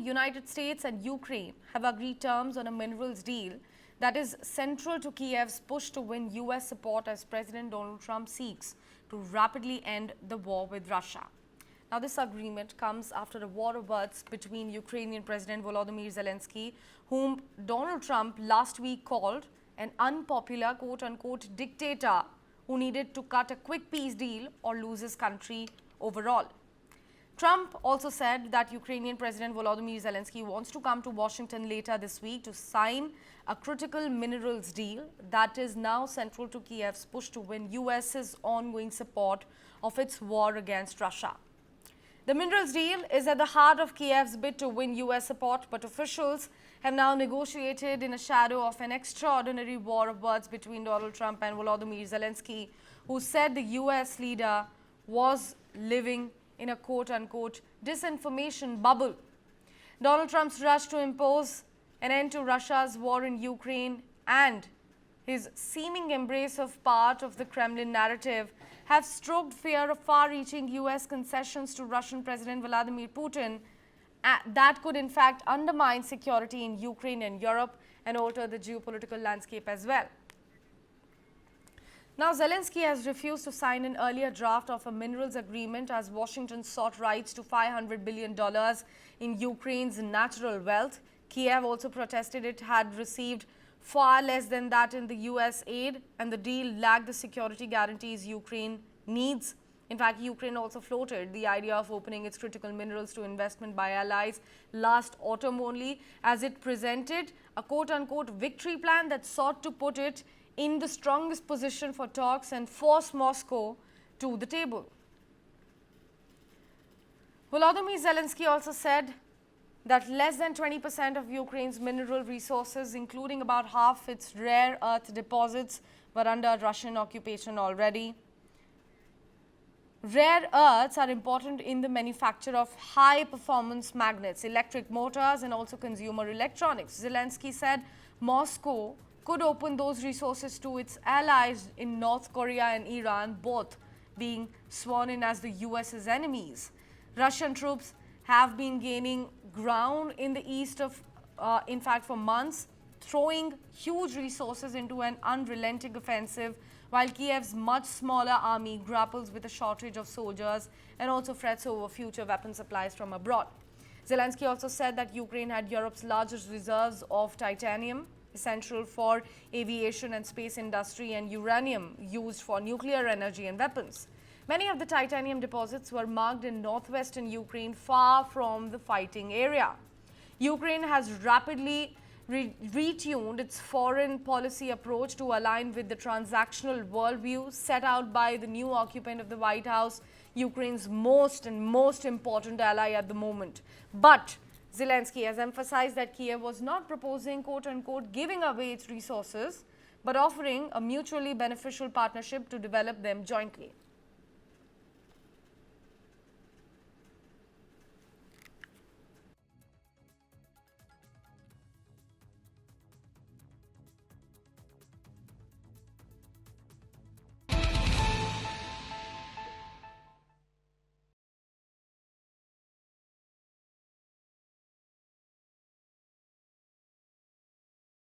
United States and Ukraine have agreed terms on a minerals deal that is central to Kiev's push to win US support as President Donald Trump seeks to rapidly end the war with Russia. Now, this agreement comes after a war of words between Ukrainian President Volodymyr Zelensky, whom Donald Trump last week called an unpopular quote-unquote dictator who needed to cut a quick peace deal or lose his country overall. Trump also said that Ukrainian President Volodymyr Zelensky wants to come to Washington later this week to sign a critical minerals deal that is now central to Kiev's push to win US's ongoing support of its war against Russia. The minerals deal is at the heart of Kiev's bid to win US support, but officials have now negotiated in a shadow of an extraordinary war of words between Donald Trump and Volodymyr Zelensky, who said the US leader was living in a quote-unquote disinformation bubble. Donald Trump's rush to impose an end to Russia's war in Ukraine and his seeming embrace of part of the Kremlin narrative have stoked fear of far-reaching US concessions to Russian President Vladimir Putin that could in fact undermine security in Ukraine and Europe and alter the geopolitical landscape as well. Now, Zelensky has refused to sign an earlier draft of a minerals agreement as Washington sought rights to $500 billion in Ukraine's natural wealth. Kiev also protested it had received far less than that in the US aid, and the deal lacked the security guarantees Ukraine needs. In fact, Ukraine also floated the idea of opening its critical minerals to investment by allies last autumn only, as it presented a quote-unquote victory plan that sought to put it in the strongest position for talks and force Moscow to the table. Volodymyr Zelensky also said that less than 20% of Ukraine's mineral resources, including about half its rare earth deposits, were under Russian occupation already. Rare earths are important in the manufacture of high-performance magnets, electric motors, and also consumer electronics. Zelensky said Moscow could open those resources to its allies in North Korea and Iran, both being sworn in as the US's enemies. Russian troops have been gaining ground in the east in fact, for months, throwing huge resources into an unrelenting offensive, while Kiev's much smaller army grapples with a shortage of soldiers and also frets over future weapon supplies from abroad. Zelensky also said that Ukraine had Europe's largest reserves of titanium, essential for aviation and space industry, and uranium used for nuclear energy and weapons. Many of the titanium deposits were marked in northwestern Ukraine, far from the fighting area. Ukraine has rapidly retuned its foreign policy approach to align with the transactional worldview set out by the new occupant of the White House, Ukraine's most important ally at the moment. But Zelensky has emphasized that Kiev was not proposing quote-unquote giving away its resources, but offering a mutually beneficial partnership to develop them jointly.